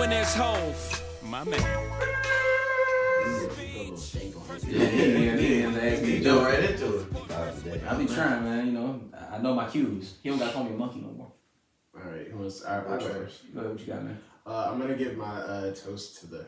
when there's Hove. My man. He asked me to jump right into it. I be trying, man. You know, I know my cues. He don't got to call me a monkey no more. All right, who wants? I'll go first. Go ahead, what you got, man? I'm gonna give my toast to the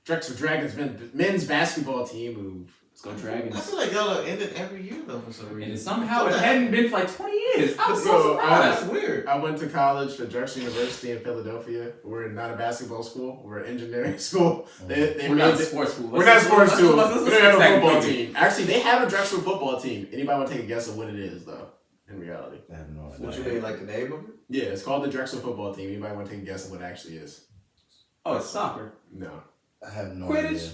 Drexel Dragons men's basketball team who. Let's go Dragons. I feel like y'all have ended every year though for some reason. And somehow it hadn't been for like 20 years. I was so So, surprised. That's weird. I went to college at Drexel University in Philadelphia. We're not a basketball school. We're an engineering school. They We're not a made sports school. We're not a sports school. We Let's don't have a fix that football quickly. team. Actually, they have a Drexel football team. Anybody want to take a guess of what it is, though? In reality, I have no idea. What What you you mean, like the name of it? yeah, it's called the Drexel football team. Anybody want to take a guess of what it actually is? Oh, it's soccer. No. I have no Quidditch?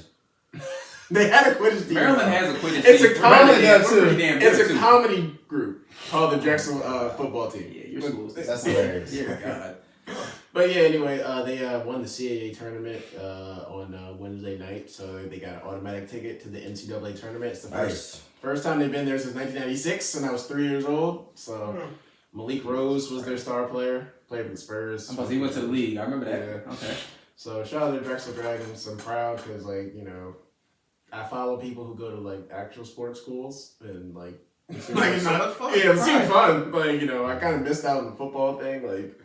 idea. They had a Quidditch team. Maryland has a Quidditch It's team. a comedy. We're pretty damn good, It's a too. comedy group called the Drexel football team. Yeah, your school's That's hilarious. Dear God. But yeah, anyway, they won the CAA tournament on Wednesday night, so they got an automatic ticket to the NCAA tournament. It's the first time they've been there since 1996, and I was 3 years old. So Malik Rose was their star player, played for the Spurs. He went to the league. I remember that. Yeah. Okay. So shout out to the Drexel Dragons. I'm proud because, like, you know, I follow people who go to like actual sports schools and like. It's so much fun. Yeah, it seemed fun. Like, you know, I kind of missed out on the football thing. Like,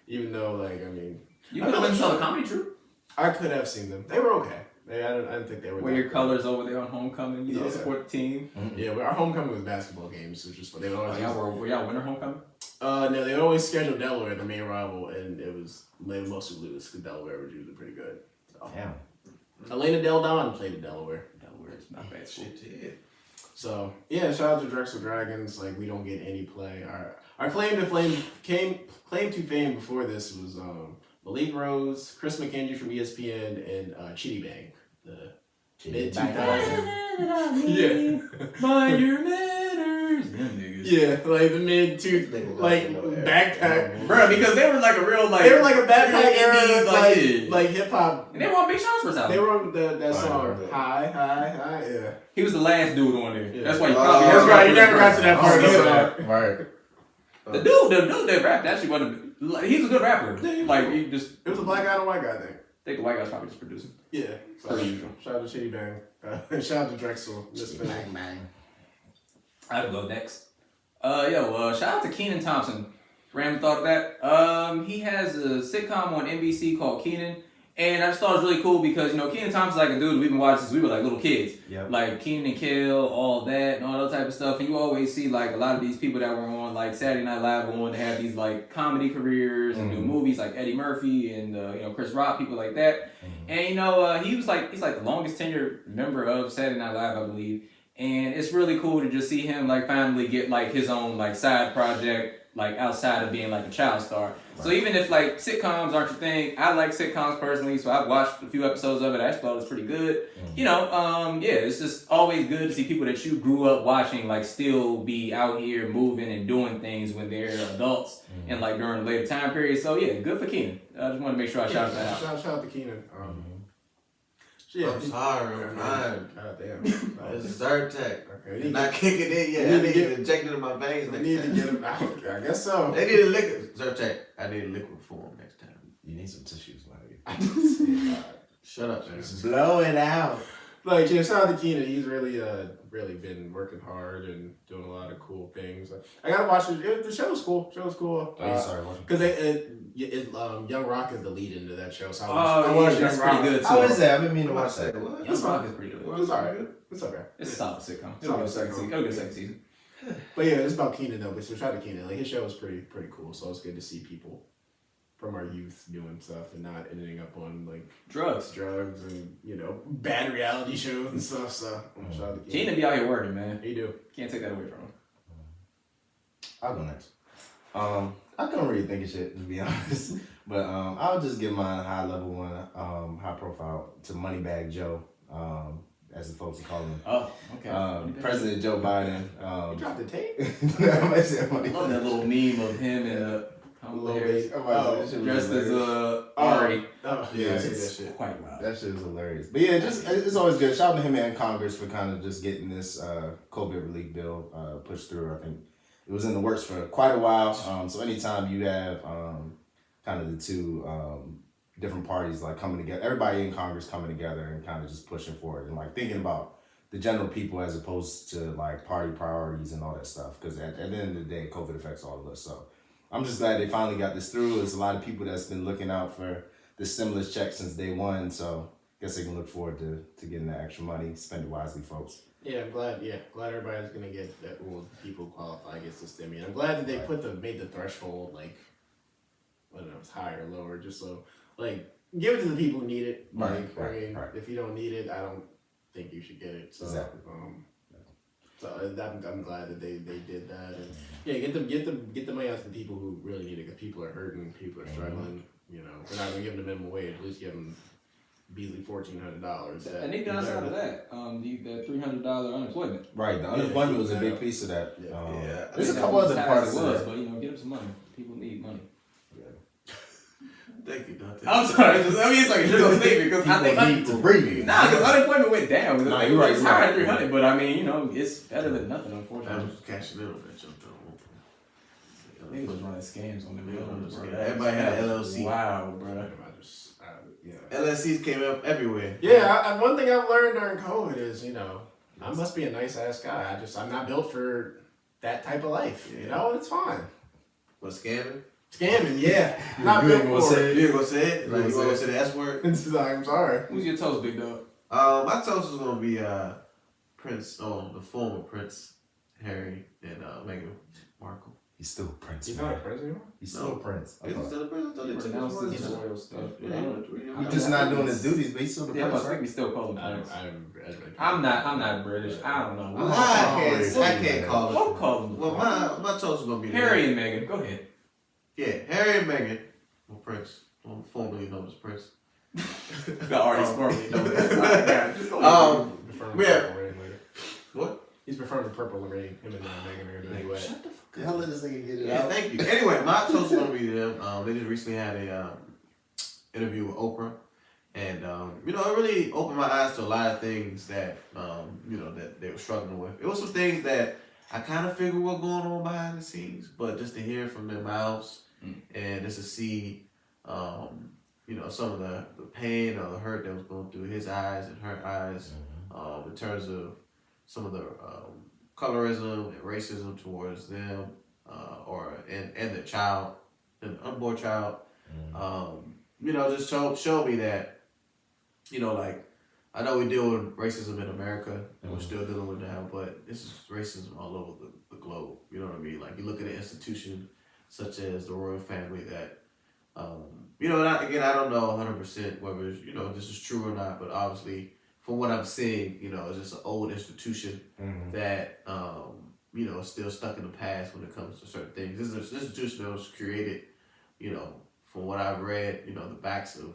even though, like, I mean, You could have went to the comedy troupe. I could have seen them. They were okay. I didn't think they were. Wear that your good. colors over there on homecoming. You know, Yeah. support the team. Yeah, but our homecoming was basketball games, which is fun. They would always. Were y'all winter homecoming? No, they always scheduled Delaware, the main rival, and it was they mostly lose because Delaware was usually pretty good. So. Damn. Elena Del Don played at Delaware. Delaware is not bad school. So yeah, shout out to Drexel Dragons. Like, we don't get any play. Our claim to fame before this was Malik Rose, Chris McKenzie from ESPN, and Chitty Bang, the mid 2000s. Yeah, Mind your manners. Them niggas. yeah, like the mid two, like backpack, Bro, because they were like a real like. They were like a backpack era, indie, like hip hop. And they were on Big Sean's first album. They were on that song. Hi, yeah. He was the last dude on there. Yeah. That's why you probably. That's right. You never got to that part of the Oh, song. right. The dude that rapped actually wasn't. He's a good rapper. Yeah, Like, he just. It was a black guy and a white guy thing. I think the white guy's probably just producing. Yeah. Per usual. Shout out to Chitty Bang. And shout out to Drexel. I'll go next. Shout out to Kenan Thompson. Random thought of that. He has a sitcom on NBC called Kenan. And I just thought it was really cool because, you know, Kenan Thompson's like a dude we've been watching since we were like little kids. Yep. Like Kenan and Kel, all that, and all that type of stuff. And you always see like a lot of these people that were on like Saturday Night Live go on to have these like comedy careers and do movies like Eddie Murphy and Chris Rock, people like that. And he's like the longest tenured member of Saturday Night Live, I believe. And it's really cool to just see him like finally get like his own like side project like outside of being like a child star. Right. So even if like sitcoms aren't your thing, I like sitcoms personally, so I've watched a few episodes of it. I actually thought it was pretty good. It's just always good to see people that you grew up watching like still be out here moving and doing things when they're adults and like during a later time period. So yeah, good for Kenan. I just want to make sure I shout that out. Shout out to Kenan. I'm sorry, I'm fine. God damn. It's Zyrtec. Okay, Not kicking in yet. I need to get injected in my veins. They need to get him out. I guess so. They need a liquid. Zyrtec. I need a liquid form next time. You need some tissues, buddy. Shut up, man. Blow it out. Like, yeah, shout out to Kenan. He's really been working hard and doing a lot of cool things. I gotta watch it. The show was cool. Oh, you started watching? Because Young Rock is the lead into that show. So I watched Young that's Rock. pretty good too. How is that? I've been meaning to watch that. What? Young Rock is pretty good. It's alright. It's okay. It's a solid sitcom. Solid It'll sitcom. go second season. But yeah, it's about Kenan though. But so shout out to Kenan. Like, his show was pretty cool. So it's good to see people from our youth doing stuff and not ending up on like Drugs. and bad reality shows and stuff. So shout out to Kenan be out here working, man. He do. Can't take that away from him. I'll go next. I couldn't really think of shit, to be honest. But I'll just give mine a high level one, high profile to Moneybag Joe, as the folks call him. Oh, okay. President Joe Biden. You dropped the tape? I love that little meme of him and dressed as Ari. Oh, Yeah, I see it's that shit. Quite wild. That shit is hilarious. But yeah, it's always good. Shout out to him and Congress for kind of just getting this COVID relief bill pushed through. I think it was in the works for quite a while. So anytime you have kind of the two different parties like coming together, everybody in Congress coming together and kind of just pushing forward and like thinking about the general people as opposed to like party priorities and all that stuff. Because at the end of the day, COVID affects all of us. So I'm just glad they finally got this through. There's a lot of people that's been looking out for the stimulus check since day one. So I guess they can look forward to getting that extra money. Spend it wisely, folks. Yeah, I'm glad. Yeah, glad everybody's gonna get that. Well, people qualify gets the stimmy. I'm glad that they made the threshold like, I don't know, it's higher or lower, just so like give it to the people who need it. Right, Like, right, I mean, right. if you don't need it, I don't think you should get it. So, Exactly. I'm glad that they did that, and yeah, get the money out to the people who really need it, because people are hurting, people are struggling. You know, we're not gonna give them the minimum wage. At least give them Beasley $1,400. And they downside of that, the $300 unemployment. Right, the unemployment was a big piece of that. Yeah. There's a couple other parts it of was, it. but get them some money. People need money. Thank you, Dante. I'm sorry. It's like a real statement because I think to breathe. because unemployment went down. Nah, you're right, It's you're higher right. than 300, but I mean, it's better than nothing, I unfortunately. was cashing in on that jump though. Niggas was running scams on the Yeah, road. bro. Everybody had an LLC. Wow, bro. LLCs came up everywhere. Yeah, one thing I've learned during COVID is, I must be a nice ass guy. I'm not built for that type of life. Yeah. It's fine. What, scamming? Scamming, yeah. Not You built ain't gonna for say it. You ain't gonna say it? Like, you gonna say the S word? It's just like, I'm sorry. Who's your toast, big dog? My toast is gonna be Prince, the former Prince Harry and Meghan Markle. He's still Prince. He's man. not a president anymore? He's still Prince. Is he still a Prince? I thought they took his Pronounced word. his royal stuff. He's just not doing his duties, but he's still the Yeah, I Prince, think right? we still call him Prince. I'm I'm not British. I don't know. I can't call it. We'll call him. Well, my toast is gonna be Harry and Meghan. Go ahead. Yeah, Harry and Meghan, or Prince, formerly known as Prince. The artist formerly known as. Just go Yeah. What? He's preferring the purple rain. Him and Meghan are gonna do it. Shut the fuck hell this nigga get it Yeah, out. thank you. Anyway, my toast is gonna be to them. They just recently had a interview with Oprah, and it really opened my eyes to a lot of things that that they were struggling with. It was some things that I kind of figured were going on behind the scenes, but just to hear from their mouths and just to see, some of the pain or the hurt that was going through his eyes and her eyes, in terms of some of the colorism and racism towards them, and the child, an unborn child, just show me that, I know we deal with racism in America and we're still dealing with that, but this is racism all over the globe. You know what I mean? Like, you look at an institution such as the royal family that, and I don't know 100% whether this is true or not, but obviously from what I'm seeing, it's just an old institution that is still stuck in the past when it comes to certain things. This is an institution that was created, from what I've read, the backs of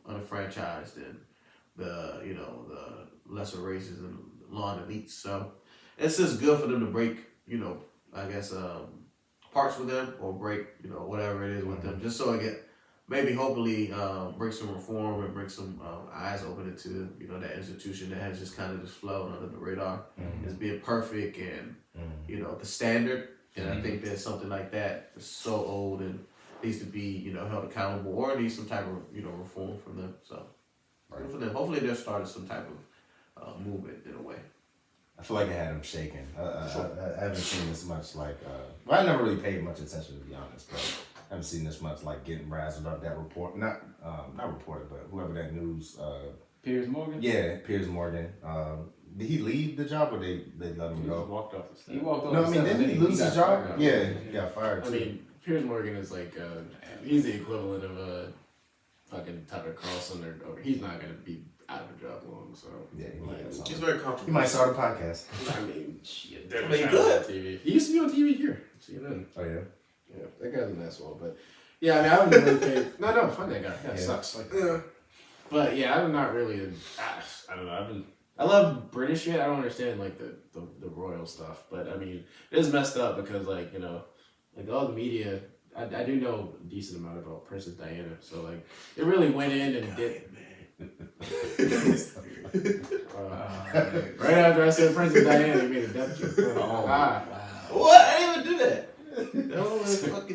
unfranchised and the lesser races and lawn elites. So it's just good for them to break, parts with them or break, whatever it is with them, just so I get maybe hopefully bring some reform and bring some eyes open into that institution that has just kind of just flown under the radar as being perfect and the standard. And I think that something like that is so old and needs to be held accountable or needs some type of reform from them. So good for them. Hopefully they'll start some type of movement in a way. I feel like it had him shaking. I haven't seen this much I never really paid much attention, to be honest, but I haven't seen this much getting razzled up. That report, not reporter, but whoever that news. Piers Morgan? Yeah, Piers Morgan. Did he leave the job or they let him He go? walked off the stage. He walked off. No, I mean, didn't he lose his job? Yeah, he got fired. I mean, Piers Morgan is like, he's the equivalent of a fucking Tucker Carlson or he's not going to be out of a job long, so. Yeah, he might have something. He's very comfortable. He might start a podcast. I mean, shit. I mean, good. On TV. He used to be on TV here. CNN. Oh, yeah? Yeah, that guy's an asshole, but yeah, I mean, I wouldn't really pay. No, fuck that guy. That sucks. But yeah, I'm not really. I don't know. I love British shit. I don't understand the royal stuff, but I mean, it is messed up because all the media. I do know a decent amount about Princess Diana, so it really went in and did. Right after I said Princess Diana, he made a death joke. Wow. What? I didn't even do that.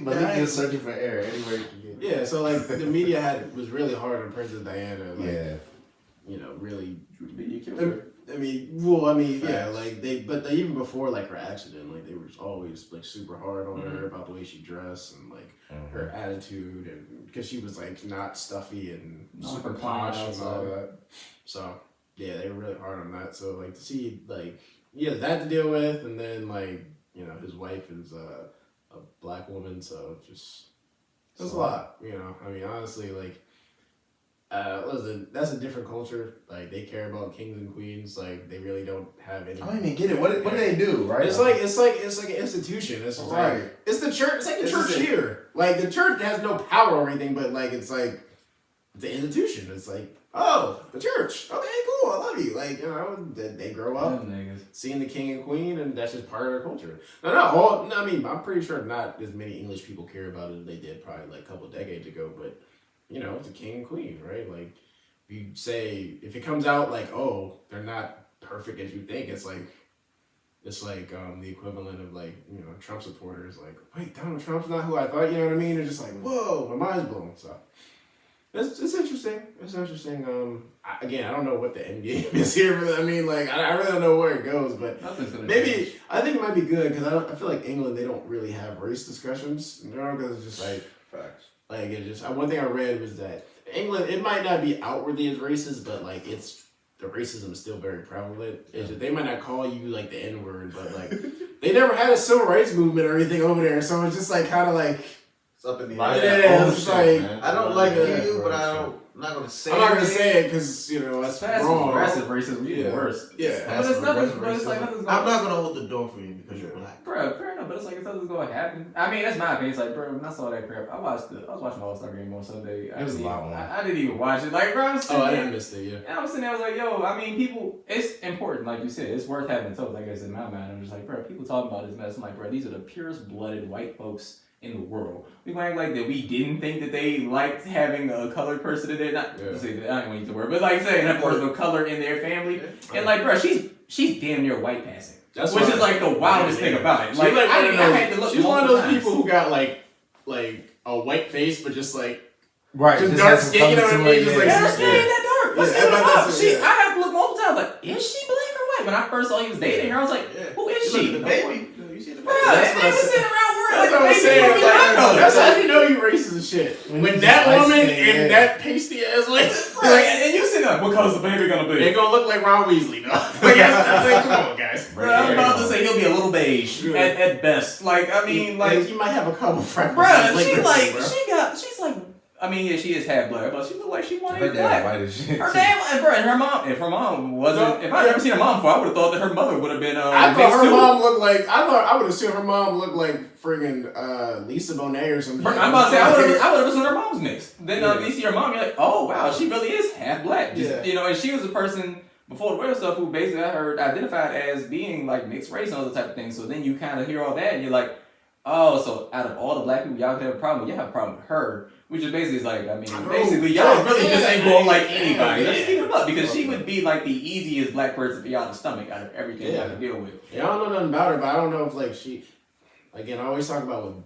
Malik is searching for air anywhere he can get. Yeah, so like the media was really hard on Princess Diana. Like, you know, really. Media killed her. Yeah, like they even before like her accident, like they were always like super hard on her about the way she dressed and like her attitude, and because she was like not stuffy and super posh and all that. So yeah, they were really hard on that. So like to see like that to deal with, and then like you know his wife is a black woman, so just it's a lot. You know, I mean honestly like. Listen, that's a different culture. Like they care about kings and queens. Like they really don't have any. I don't even get it. What do they do? Right? It's like an institution. It's right. Like, it's the church. It's like the church here. Like the church has no power or anything, but like it's like the institution. It's like the church. Okay, cool. I love you. Like you know, they grow up seeing the king and queen, and that's just part of their culture. I mean, I'm pretty sure not as many English people care about it as they did probably like a couple decades ago, but. You know, it's a king and queen, right? Like, you say, if it comes out like, oh, they're not perfect as you think, it's like the equivalent of like, you know, Trump supporters, like, wait, Donald Trump's not who I thought, you know what I mean? It's just like, whoa, my mind's blown. So, it's interesting. It's interesting. Again, I don't know what the end game is here, but I mean, like, I really don't know where it goes, but maybe, I think it might be good, because I feel like England, they don't really have race discussions, you know, because it's just like, facts. Like it just one thing I read was that England, it might not be outwardly as racist, but like the racism is still very prevalent. It's just, they might not call you like the N-word, but like they never had a civil rights movement or anything over there, so it's just like kind of like it's up in the air. Yeah, it's like I don't like you, but I'm not gonna say. I'm not gonna say it because you know that's wrong. Aggressive racism, even worse. Yeah, but it's nothing. But it's like nothing's going. I'm not gonna hold the door for you because you're black, bro. Fair enough, but it's like it's nothing's going to happen. I mean, that's my opinion. It's like, bro, when I saw that crap, I was watching the All-Star game on Sunday. It was a lot more. I didn't even watch it. Like, bro, I didn't miss it. Yeah, and I'm sitting there, I was like, yo, I mean, people, it's important, like you said, it's worth having told. Like I said, in my mind, I'm just like, bro, people talking about this mess. I'm like, bro, these are the purest blooded white folks in the world. We gonna act like that we didn't think that they liked having a colored person in there. Not to say that, I don't want to use the word, but like saying that person of color in their family. And like, bro, she's damn near white passing. Which is like the wildest thing about it. Like, I had to look. She's one of those people who got like a white face, but just like right, just dark skin. You know what I mean? Just like her skin ain't that dark. Let's get it up. I have to look multiple times. Like, is she black or white? When I first saw he was dating her, I was like, who is she? The baby. You see the baby? Bro, they was sitting around worrying like the baby. That's how you know you racist as shit. When that woman in that pasty ass like, and you sitting there, what color's the baby gonna be? They gonna look like Ron Weasley, though. Like, come on, guys. Bro, I was about to say he'll be a little beige at best. Like, I mean, like he might have a couple freckles. Bro, she's like. I mean, yeah, she is half black, but she look like she wanted black. White as shit. Her dad, bro, and her mom. If her mom wasn't, if I'd never seen her mom before, I would have thought that her mother would have been. I thought her mom looked like. I would assume her mom looked like friggin' Lisa Bonet or something. I'm about to say I would have assumed her mom's mixed. Then you see her mom, you're like, oh wow, she really is half black. Just, you know, and she was a person before the real stuff who basically I heard identified as being like mixed race and all the type of things. So then you kind of hear all that and you're like, oh, so out of all the black people y'all could have a problem with, y'all have a problem with her. Which is basically like, I mean, basically y'all really just ain't going like anybody. Let's keep it up because she would be like the easiest black person for y'all to stomach out of everything y'all to deal with. Yeah, I don't know nothing about her, but I don't know if like she. Again, I always talk about with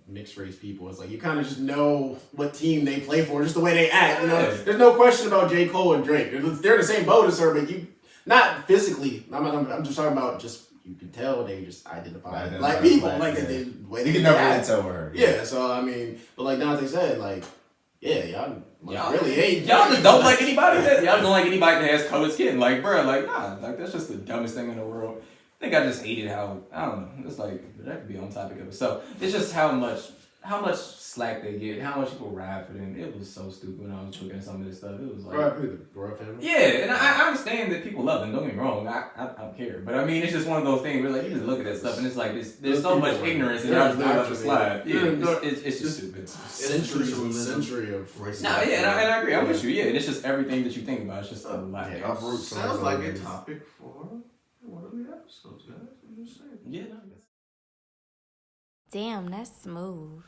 mixed race people. It's like you kind of just know what team they play for, just the way they act. You know, there's no question about J. Cole and Drake. They're the same boat as her, but you not physically. I'm just talking about just. You can tell they just identify like people, like they can never really tell her. Yeah, so I mean, but like Dante said, like, y'all really ain't. Y'all just don't like anybody that y'all don't like anybody that has colored skin. Like, bro, like nah, like that's just the dumbest thing in the world. I think I just hated how I don't know. It's like that could be on topic of it. So it's just how much slack they get, how much people ride for them. It was so stupid when I was looking at some of this stuff. It was like the Royal family. Yeah, and I understand that people love them. Don't get me wrong. I don't care, but I mean it's just one of those things where like you just look at that stuff and it's like there's so much ignorance and y'all just let the slide. Yeah, it's just stupid. Century of racism. Nah, yeah, and I agree. I'm with you. Yeah, and it's just everything that you think about. It's just a lot. Sounds like a topic for one of the episodes, guys. I'm just saying. Yeah. No. Damn, that's smooth.